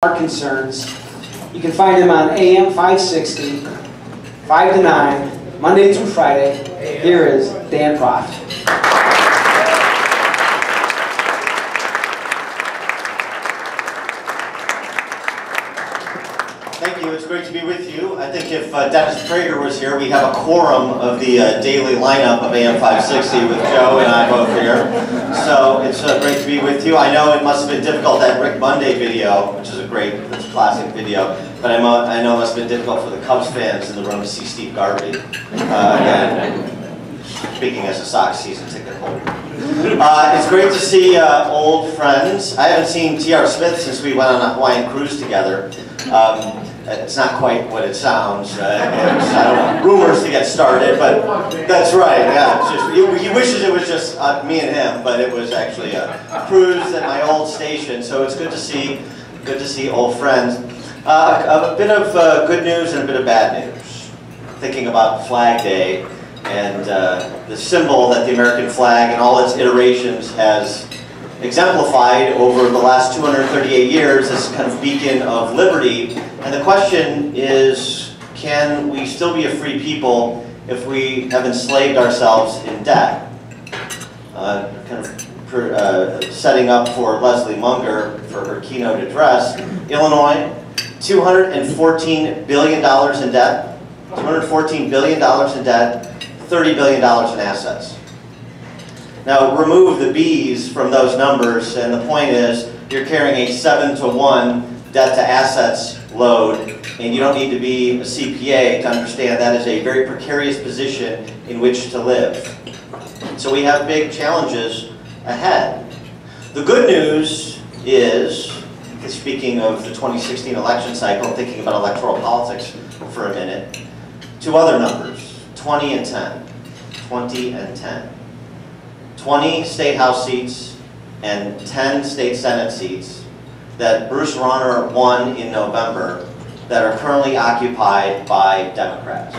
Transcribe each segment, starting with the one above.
our concerns. You can find him on AM 560, 5 to 9, Monday through Friday. Here is Dan Proft. Thank you. It's great to be with you. I think if Dennis Prager was here, we'd have a quorum of the daily lineup of AM 560 with Joe and I both here. So it's great to be with you. I know it must have been difficult, that Rick Monday video, which is a classic video, but I know it must have been difficult for the Cubs fans in the room to see Steve Garvey. Again, speaking as a Sox season ticket holder. It's great to see old friends. I haven't seen T.R. Smith since we went on a Hawaiian cruise together. It's not quite what it sounds. I don't want rumors to get started, but that's right. Yeah, it's just, he wishes it was just me and him, but it was actually a cruise at my old station. So it's good to see old friends. A bit of good news and a bit of bad news. Thinking about Flag Day and the symbol that the American flag and all its iterations has exemplified over the last 238 years, this kind of beacon of liberty. And the question is, can we still be a free people if we have enslaved ourselves in debt? Setting up for Leslie Munger for her keynote address, Illinois, $214 billion in debt, $214 billion in debt, $30 billion in assets. Now, remove the B's from those numbers, and the point is you're carrying a 7-to-1 debt-to-assets load, and you don't need to be a CPA to understand that is a very precarious position in which to live. So we have big challenges ahead. The good news is, speaking of the 2016 election cycle, thinking about electoral politics for a minute, two other numbers, 20 and 10. 20 and 10. 20 state house seats and 10 state senate seats that Bruce Rauner won in November that are currently occupied by Democrats.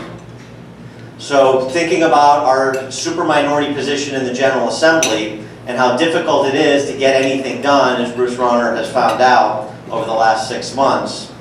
So thinking about our super minority position in the General Assembly and how difficult it is to get anything done, as Bruce Rauner has found out over the last 6 months,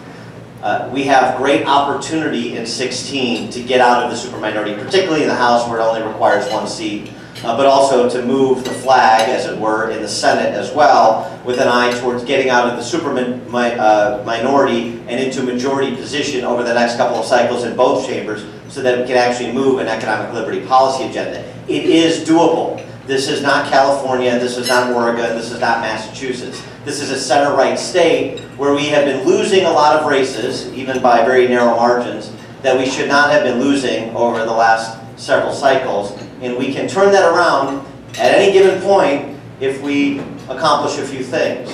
we have great opportunity in 16 to get out of the super minority, particularly in the House where it only requires 1 seat. But also to move the flag, as it were, in the Senate as well, with an eye towards getting out of the super minority and into majority position over the next couple of cycles in both chambers so that we can actually move an economic liberty policy agenda. It is doable. This is not California, this is not Oregon, this is not Massachusetts. This is a center-right state where we have been losing a lot of races, even by very narrow margins, that we should not have been losing over the last several cycles. And we can turn that around at any given point if we accomplish a few things.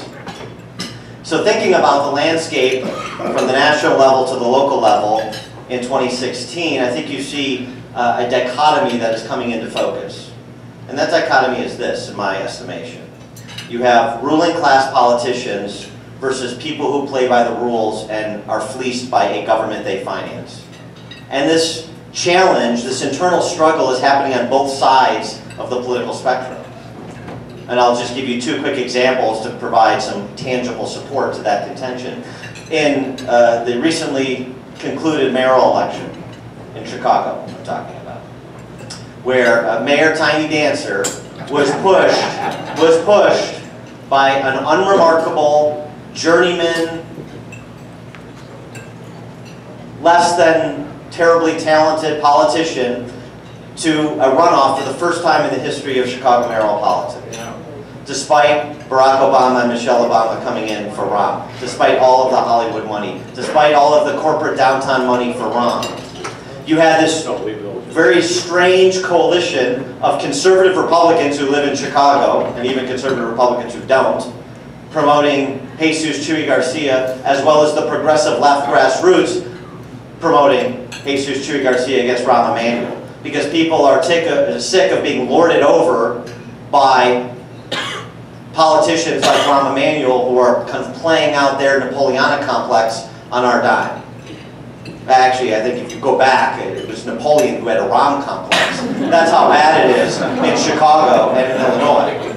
So thinking about the landscape from the national level to the local level in 2016, I think you see a dichotomy that is coming into focus. And that dichotomy is this, in my estimation. You have ruling class politicians versus people who play by the rules and are fleeced by a government they finance. And this challenge, this internal struggle is happening on both sides of the political spectrum. And I'll just give you 2 quick examples to provide some tangible support to that contention. In the recently concluded mayoral election in Chicago, I'm talking about, where Mayor Tiny Dancer was pushed by an unremarkable, journeyman, less than terribly talented politician to a runoff for the first time in the history of Chicago mayoral politics. Despite Barack Obama and Michelle Obama coming in for Ron, despite all of the Hollywood money, despite all of the corporate downtown money for Ron. You had this very strange coalition of conservative Republicans who live in Chicago, and even conservative Republicans who don't, promoting Jesus Chuy Garcia, as well as the progressive left grassroots promoting Jesus Chuy Garcia against Rahm Emanuel, because people are sick of being lorded over by politicians like Rahm Emanuel who are kind of playing out their Napoleonic complex on our dime. Actually, I think if you go back, it was Napoleon who had a Rahm complex. That's how bad it is in Chicago and in Illinois.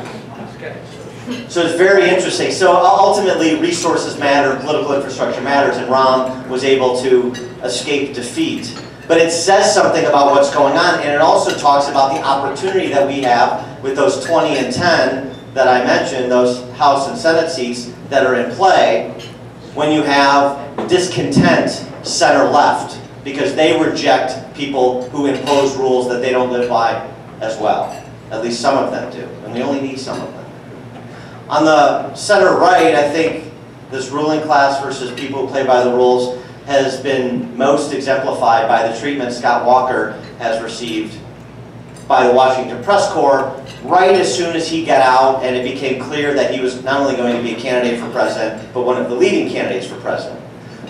So it's very interesting. So ultimately, resources matter, political infrastructure matters, and Rahm was able to escape defeat. But it says something about what's going on, and it also talks about the opportunity that we have with those 20 and 10 that I mentioned, those House and Senate seats that are in play, when you have discontent center-left, because they reject people who impose rules that they don't live by as well. At least some of them do, and we only need some of them. On the center-right, I think this ruling class versus people who play by the rules has been most exemplified by the treatment Scott Walker has received by the Washington Press Corps right as soon as he got out and it became clear that he was not only going to be a candidate for president, but one of the leading candidates for president.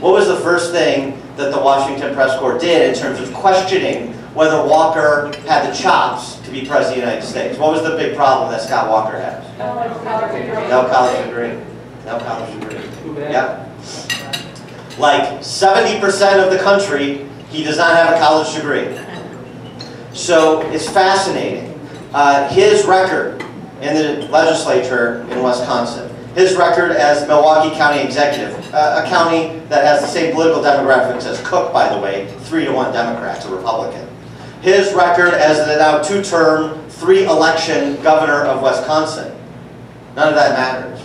What was the first thing that the Washington Press Corps did in terms of questioning whether Walker had the chops to be president of the United States? What was the big problem that Scott Walker had? No college degree. No college degree. Yep. Like 70% of the country, he does not have a college degree. So it's fascinating. His record in the legislature in Wisconsin, his record as Milwaukee County Executive, a county that has the same political demographics as Cook, by the way, 3-to-1 Democrat to Republican. His record as the now 2-term, 3-election governor of Wisconsin. None of that matters.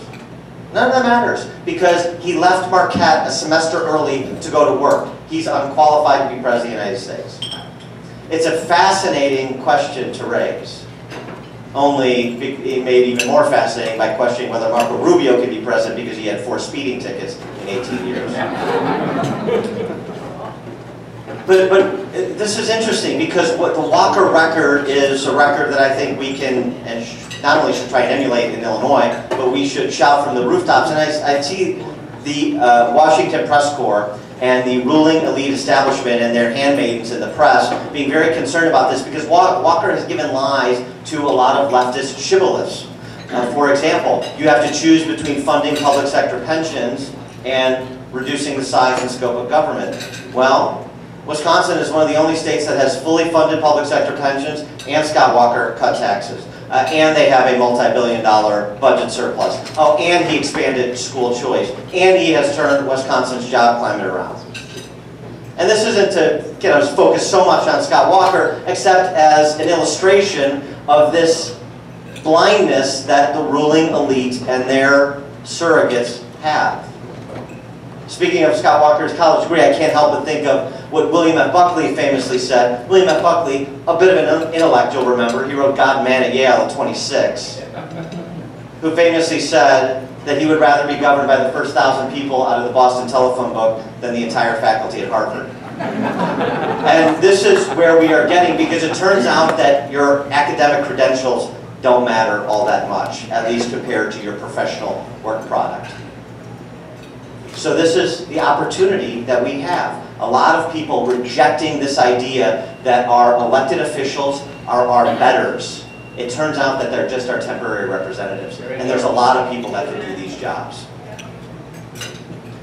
None of that matters because he left Marquette a semester early to go to work. He's unqualified to be president of the United States. It's a fascinating question to raise. Only it made even more fascinating by questioning whether Marco Rubio could be president because he had 4 speeding tickets in 18 years. But this is interesting because what the Walker record is a record that I think we can and not only should try and emulate in Illinois, but we should shout from the rooftops. And I see the Washington Press Corps and the ruling elite establishment and their handmaidens in the press being very concerned about this because Walker has given lies to a lot of leftist shibboleths. For example, you have to choose between funding public sector pensions and reducing the size and scope of government. Well, Wisconsin is one of the only states that has fully funded public sector pensions, and Scott Walker cut taxes. And they have a multi-billion-dollar budget surplus. Oh, and he expanded school choice. And he has turned Wisconsin's job climate around. And this isn't to focus so much on Scott Walker, except as an illustration of this blindness that the ruling elite and their surrogates have. Speaking of Scott Walker's college degree, I can't help but think of what William F. Buckley famously said. William F. Buckley, a bit of an intellect, you'll remember. He wrote God and Man at Yale at 26. Who famously said that he would rather be governed by the first 1,000 people out of the Boston telephone book than the entire faculty at Harvard. And this is where we are getting, because it turns out that your academic credentials don't matter all that much, at least compared to your professional work product. So this is the opportunity that we have. A lot of people rejecting this idea that our elected officials are our betters. It turns out that they're just our temporary representatives. And there's a lot of people that can do these jobs.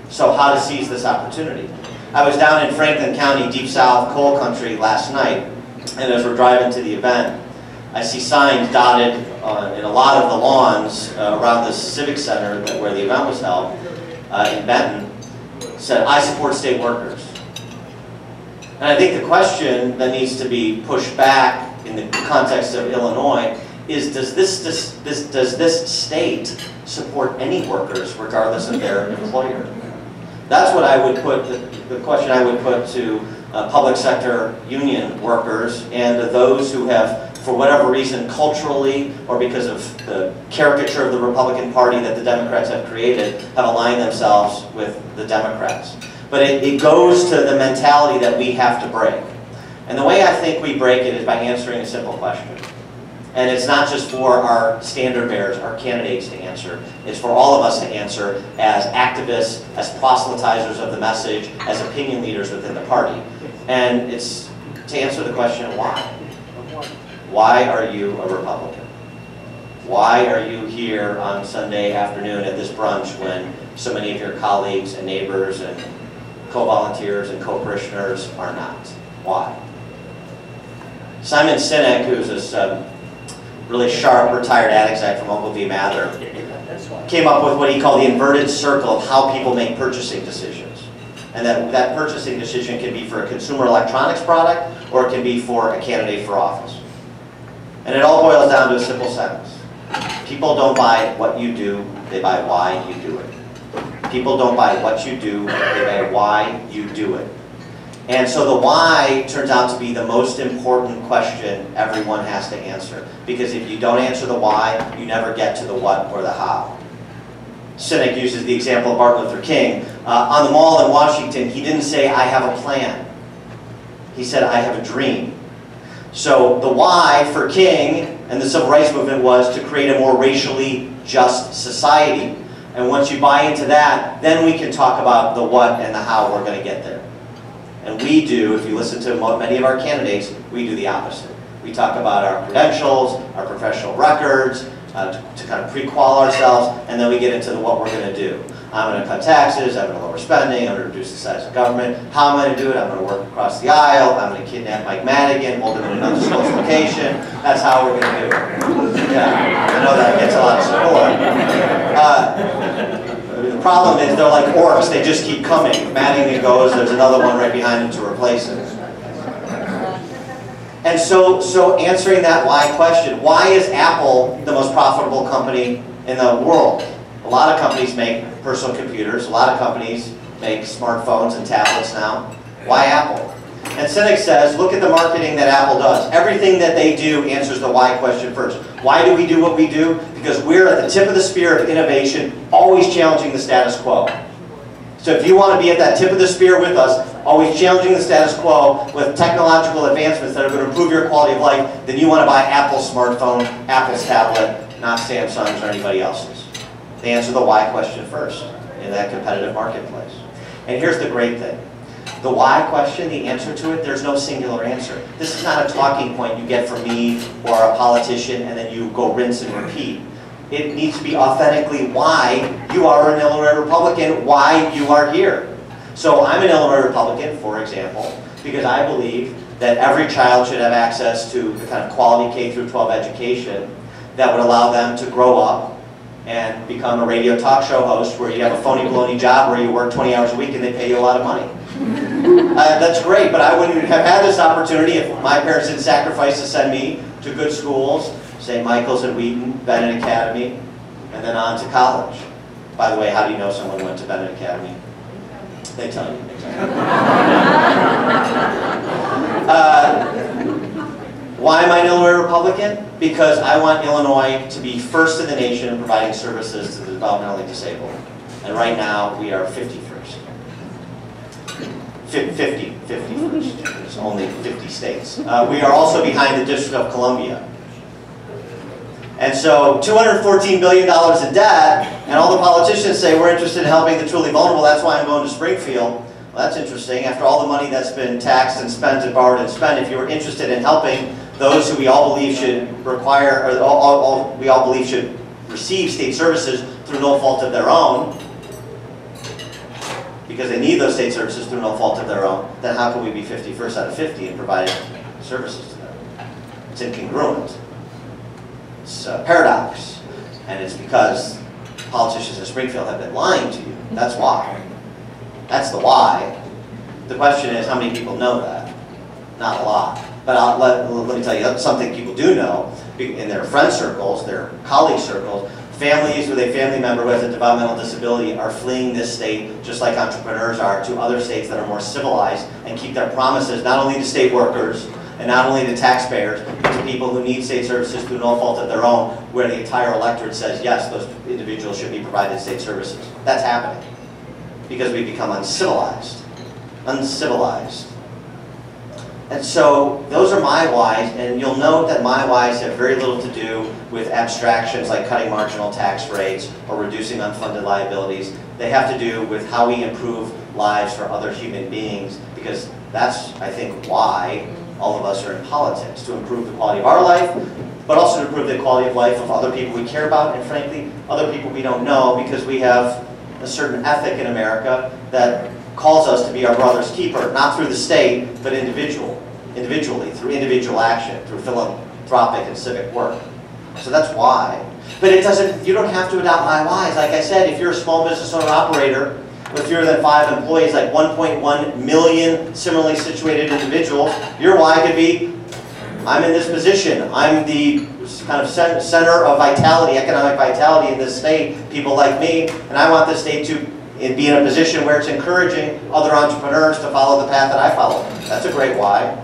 So how to seize this opportunity? I was down in Franklin County, deep south coal country last night. And as we're driving to the event, I see signs dotted in a lot of the lawns around the Civic Center where the event was held. In Benton, said, I support state workers. And I think the question that needs to be pushed back in the context of Illinois is, does this state support any workers regardless of their employer? That's what I would put, the question I would put to public sector union workers and to those who have, for whatever reason, culturally or because of the caricature of the Republican Party that the Democrats have created, have aligned themselves with the Democrats. But it goes to the mentality that we have to break. And the way I think we break it is by answering a simple question. And it's not just for our standard bearers, our candidates to answer. It's for all of us to answer as activists, as proselytizers of the message, as opinion leaders within the party. And it's to answer the question, why? Why are you a Republican? Why are you here on Sunday afternoon at this brunch when so many of your colleagues and neighbors and co-volunteers and co-parishioners are not? Why? Simon Sinek, who's this really sharp retired ad exec from Uncle V. Mather, came up with what he called the inverted circle of how people make purchasing decisions. And that purchasing decision can be for a consumer electronics product, or it can be for a candidate for office. And it all boils down to a simple sentence. People don't buy what you do, they buy why you do it. People don't buy what you do, they buy why you do it. And so the why turns out to be the most important question everyone has to answer. Because if you don't answer the why, you never get to the what or the how. Cynic uses the example of Martin Luther King. On the Mall in Washington, he didn't say, I have a plan. He said, I have a dream. So the why for King and the Civil Rights Movement was to create a more racially just society. And once you buy into that, then we can talk about the what and the how we're going to get there. And we do, if you listen to many of our candidates, we do the opposite. We talk about our credentials, our professional records, to kind of pre-qual ourselves, and then we get into what we're going to do. I'm going to cut taxes, I'm going to lower spending, I'm going to reduce the size of government. How am I going to do it? I'm going to work across the aisle, I'm going to kidnap Mike Madigan, hold him in an undisclosed location. That's how we're going to do it. Yeah, I know that gets a lot of support. The problem is they're like orcs, they just keep coming. If Madigan goes, there's another one right behind him to replace him. And so answering that why question, why is Apple the most profitable company in the world? A lot of companies make personal computers, a lot of companies make smartphones and tablets now. Why Apple? And Cynic says, look at the marketing that Apple does. Everything that they do answers the why question first. Why do we do what we do? Because we're at the tip of the spear of innovation, always challenging the status quo. So if you want to be at that tip of the spear with us, always challenging the status quo with technological advancements that are going to improve your quality of life, then you want to buy Apple's smartphone, Apple's tablet, not Samsung's or anybody else's. They answer the why question first in that competitive marketplace. And here's the great thing. The why question, the answer to it, there's no singular answer. This is not a talking point you get from me or a politician and then you go rinse and repeat. It needs to be authentically why you are an Illinois Republican, why you are here. So I'm an Illinois Republican, for example, because I believe that every child should have access to the kind of quality K through 12 education that would allow them to grow up and become a radio talk show host where you have a phony baloney job where you work 20 hours a week and they pay you a lot of money. That's great, but I wouldn't have had this opportunity if my parents didn't sacrifice to send me to good schools, St. Michael's and Wheaton, Bennett Academy, and then on to college. By the way, how do you know someone went to Bennett Academy? They tell you. Why am I an Illinois Republican? Because I want Illinois to be first in the nation in providing services to the developmentally disabled. And right now, we are 51st. 51st. There's only 50 states. We are also behind the District of Columbia. And so $214 billion in debt, and all the politicians say we're interested in helping the truly vulnerable, that's why I'm going to Springfield. Well, that's interesting. After all the money that's been taxed and spent and borrowed and spent, if you were interested in helping those who we all believe should require, or we all believe should receive state services through no fault of their own, because they need those state services through no fault of their own, then how can we be 51st out of 50 in providing services to them? It's incongruent. It's a paradox. And it's because politicians in Springfield have been lying to you. That's why. That's the why. The question is, how many people know that? Not a lot. But let me tell you something people do know in their friend circles, their colleague circles. Families with a family member who has a developmental disability are fleeing this state, just like entrepreneurs are, to other states that are more civilized and keep their promises, not only to state workers and not only to taxpayers, but to people who need state services through no fault of their own, where the entire electorate says, yes, those individuals should be provided state services. That's happening because we've become uncivilized. Uncivilized. And so those are my whys, and you'll note that my whys have very little to do with abstractions like cutting marginal tax rates or reducing unfunded liabilities. They have to do with how we improve lives for other human beings, because that's, I think, why all of us are in politics, to improve the quality of our life, but also to improve the quality of life of other people we care about, and frankly, other people we don't know, because we have a certain ethic in America that calls us to be our brother's keeper, not through the state, but individually, through individual action, through philanthropic and civic work. So that's why. But it doesn't, you don't have to adopt my whys. Like I said, if you're a small business owner operator with fewer than 5 employees, like 1.1 million similarly situated individuals, your why could be, I'm in this position. I'm the kind of center of vitality, economic vitality in this state, people like me, and I want this state to be in a position where it's encouraging other entrepreneurs to follow the path that I follow. That's a great why.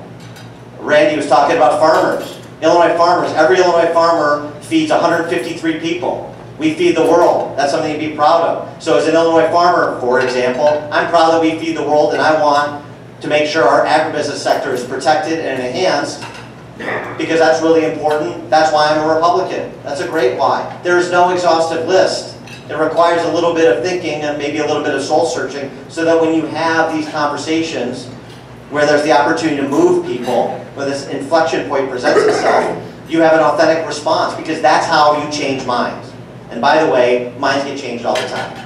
Randy was talking about farmers. Illinois farmers, every Illinois farmer feeds 153 people. We feed the world. That's something to be proud of. So as an Illinois farmer, for example, I'm proud that we feed the world, and I want to make sure our agribusiness sector is protected and enhanced, because that's really important. That's why I'm a Republican. That's a great why. There's no exhaustive list. It requires a little bit of thinking and maybe a little bit of soul searching, so that when you have these conversations where there's the opportunity to move people, when this inflection point presents itself, you have an authentic response, because that's how you change minds. And by the way, minds get changed all the time.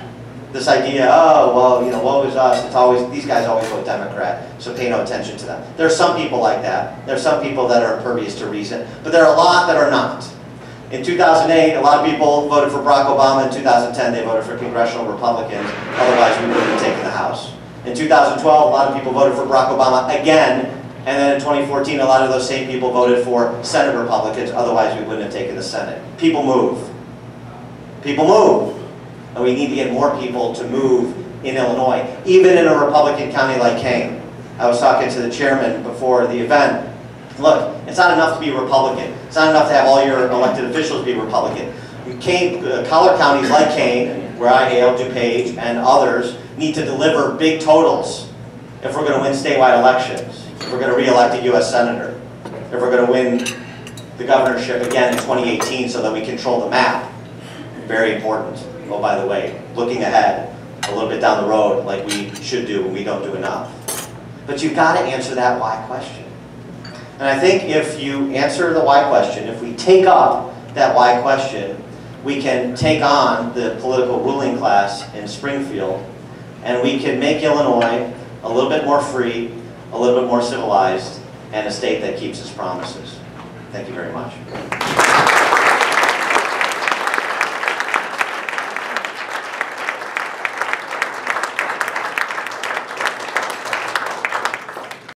This idea, oh, well, you know, woe is us, it's always, these guys always vote Democrat, so pay no attention to them. There are some people like that. There are some people that are impervious to reason, but there are a lot that are not. In 2008, a lot of people voted for Barack Obama. In 2010, they voted for congressional Republicans, otherwise we wouldn't have taken the House. In 2012, a lot of people voted for Barack Obama again, and then in 2014, a lot of those same people voted for Senate Republicans, otherwise we wouldn't have taken the Senate. People move. People move. And we need to get more people to move in Illinois, even in a Republican county like Kane. I was talking to the chairman before the event. Look, it's not enough to be Republican. It's not enough to have all your elected officials be Republican. Kane, collar counties like Kane, where I hail, DuPage, and others, need to deliver big totals if we're going to win statewide elections, if we're going to re-elect a U.S. Senator, if we're going to win the governorship again in 2018 so that we control the map. Very important. Oh, by the way, looking ahead a little bit down the road like we should do when we don't do enough. But you've got to answer that why question. And I think if you answer the why question, if we take up that why question, we can take on the political ruling class in Springfield, and we can make Illinois a little bit more free, a little bit more civilized, and a state that keeps its promises. Thank you very much.